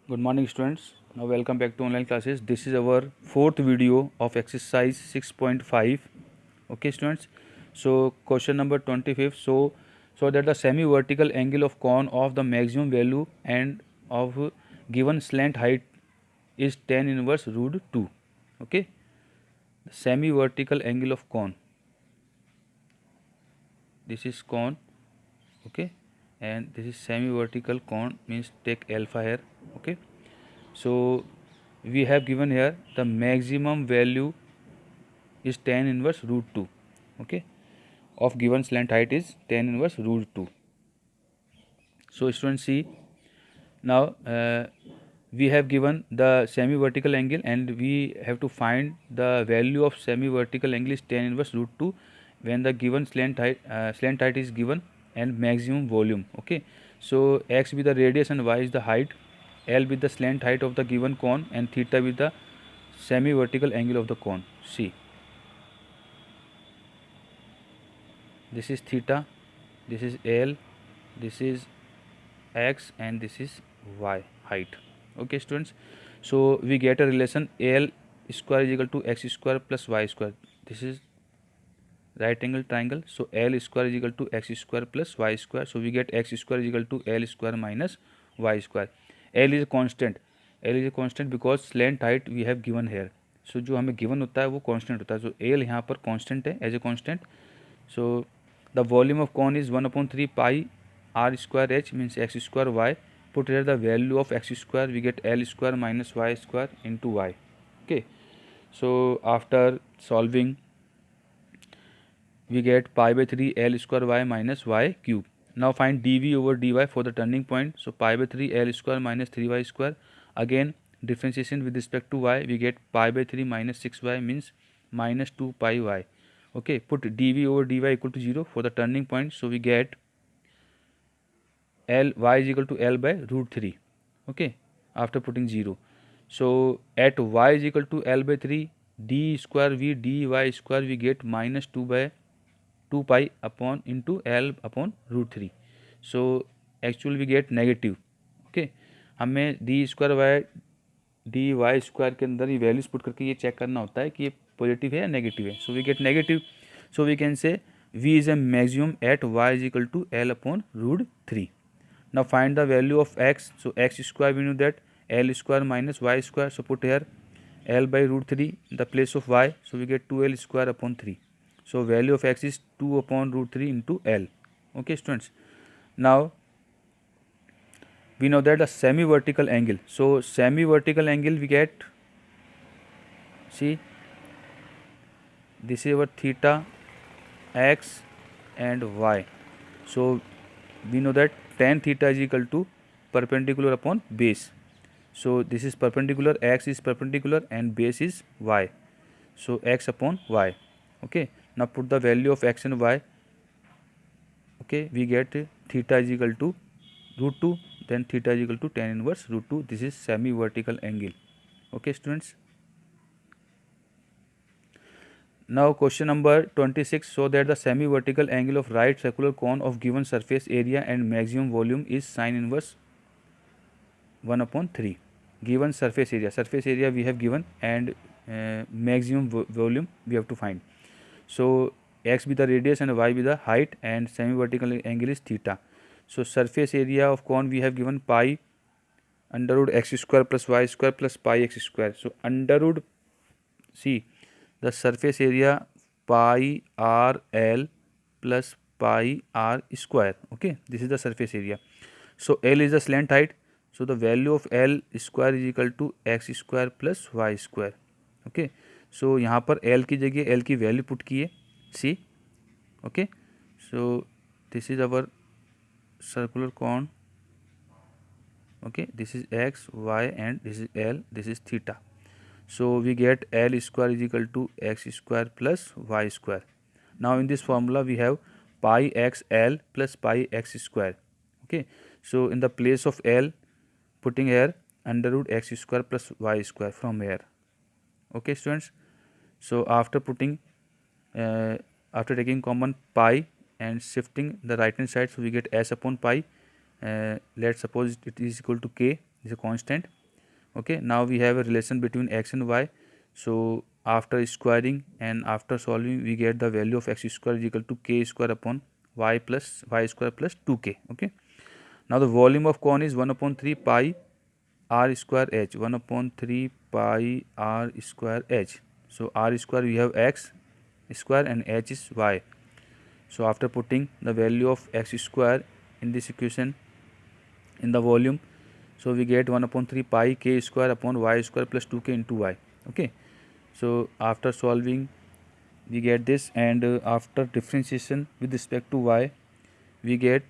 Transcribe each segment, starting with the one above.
Good morning students. Now welcome back to online classes. This is our fourth video of exercise 6.5. Okay students. So question number 25. So that the semi vertical angle of cone of the maximum value and of given slant height is tan inverse root 2. Okay. The semi vertical angle of cone. This is cone. Okay. And this is semi vertical cone, means take alpha here. Okay. So we have given here the maximum value is tan inverse root 2. Okay, of given slant height is tan inverse root 2. So students, see now we have given the semi vertical angle and we have to find the value of semi vertical angle is tan inverse root 2 when the given slant height is given and maximum volume. Okay, so x with the radius and y is the height, L with the slant height of the given cone, and theta with the semi vertical angle of the cone. See, this is theta, this is L, this is x, and this is y height. Okay students, so we get a relation L square is equal to x square plus y square. This is right angle triangle, so L square is equal to x square plus y square. So we get x square is equal to L square minus y square. L is a constant, L is a constant because slant height we have given here. So जो हमें given होता है वो constant होता है. So L यहाँ पर constant है, as a constant. So the volume of cone is 1/3 pi r square h, means x square y. Put here the value of x square, we get L square minus y square into y. Okay, so after solving we get pi by 3 L square y minus y cube. Now find dv over dy for the turning point. So pi by 3 L square minus 3y square. Again differentiation with respect to y, we get pi by 3 minus 6y, means minus 2 pi y. Okay, put dv over dy equal to 0 for the turning point. So we get L y is equal to L by root 3. Okay, after putting 0. So at y is equal to L by 3, d square v dy square we get minus 2 by 2 pi upon into L upon root 3. So actually we get negative. Okay, हमें d square y d y square के अंदर ये values put करके ये check करना होता है कि ये पॉजिटिव है या नेगेटिव है. So we get negative. So we can say v is a maximum at y is equal to L upon root 3. Now find the value of x. So x square we know that L square minus y square. So put here L by root 3 in the place of y. So we get 2L square upon 3. So value of x is 2 upon root 3 into L. Okay students. Now we know that the semi vertical angle. So semi vertical angle we get, see, this is our theta, x and y. So we know that tan theta is equal to perpendicular upon base. So this is perpendicular, x is perpendicular and base is y. So x upon y. Okay, now put the value of x and y. Okay, we get theta is equal to root 2, then theta is equal to tan inverse root 2. This is semi vertical angle. Okay students. Now question number 26. So that the semi vertical angle of right circular cone of given surface area and maximum volume is sin inverse 1/3. Given surface area we have given, and maximum volume we have to find. So x with the radius and y with the height, and semi vertical angle is theta. So surface area of cone we have given pi under root x square plus y square plus pi x square. So under root, see, the surface area pi r L plus pi r square. Okay, this is the surface area. So L is the slant height. So the value of L square is equal to x square plus y square. Okay, so यहाँ पर L की जगह L की value put किए. See, okay, so this is our circular cone. Okay, this is x, y and this is L, this is theta. So we get L square is equal to x square plus y square. Now in this formula we have pi x L plus pi x square. Okay, so in the place of L, putting here under root x square plus y square from here. Okay students, so after putting after taking common pi and shifting the right hand side, so we get s upon pi. Let's suppose it is equal to k, is a constant. Okay, now we have a relation between x and y. So after squaring and after solving, we get the value of x square is equal to k square upon y plus y square plus 2k. Okay, now the volume of cone is 1 upon 3 pi r square h, 1 upon 3 pi r square h. So r square we have x square and h is y. So after putting the value of x square in this equation in the volume, so we get 1 upon 3 pi k square upon y square plus 2k into y. Okay, so after solving we get this, and after differentiation with respect to y, we get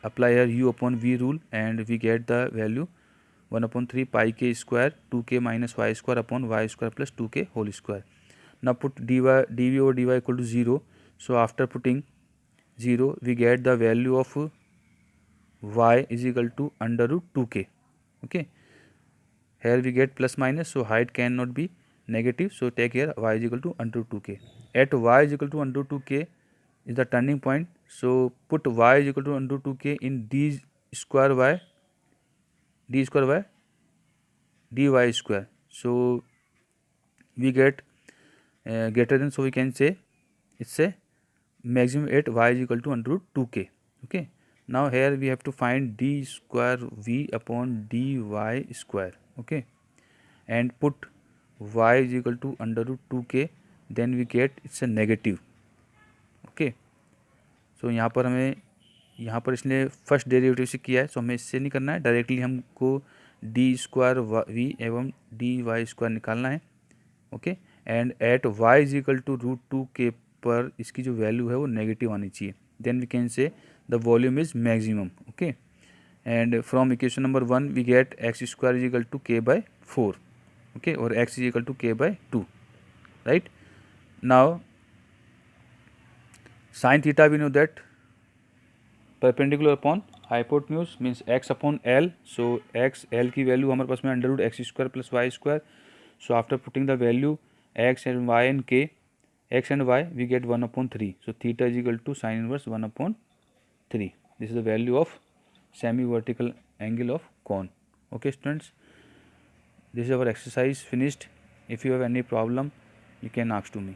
apply here u upon v rule, and we get the value 1 upon 3 pi k square 2k minus y square upon y square plus 2k whole square. Now put dv over dy equal to 0. So after putting 0, we get the value of y is equal to under root 2k. Okay, here we get plus minus, so height cannot be negative, so take here y is equal to under root 2k. At y is equal to under root 2k is the turning point, so put y is equal to under root 2k in d square y dy square. So we get greater than, so we can say it's a maximum at y is equal to under root 2k. Okay, now here we have to find d square v upon dy square. Okay, and put y is equal to under root 2k, then we get it's a negative. Okay, so यहाँ पर इसने first derivative से किया है, सो हमें इससे नहीं करना है, डायरेक्टली हमको डी स्क्वायर वी एवं डी वाई स्क्वायर निकालना है. Okay, and at y is equal to root 2k पर इसकी जो वैल्यू है वो नेगेटिव आनी चाहिए. Then we can say the volume is maximum. Okay, and from equation number 1 we get x square is equal to k by 4. Okay, और x is equal to k by 2. Right, now sine theta we know that perpendicular upon hypotenuse means x upon l. So x l की value हमारे पास में under root x square plus y square. So after putting the value x and y and k, x and y, we get 1 upon 3. So theta is equal to sin inverse 1 upon 3. This is the value of semi-vertical angle of cone. Okay students, this is our exercise finished. If you have any problem, you can ask to me.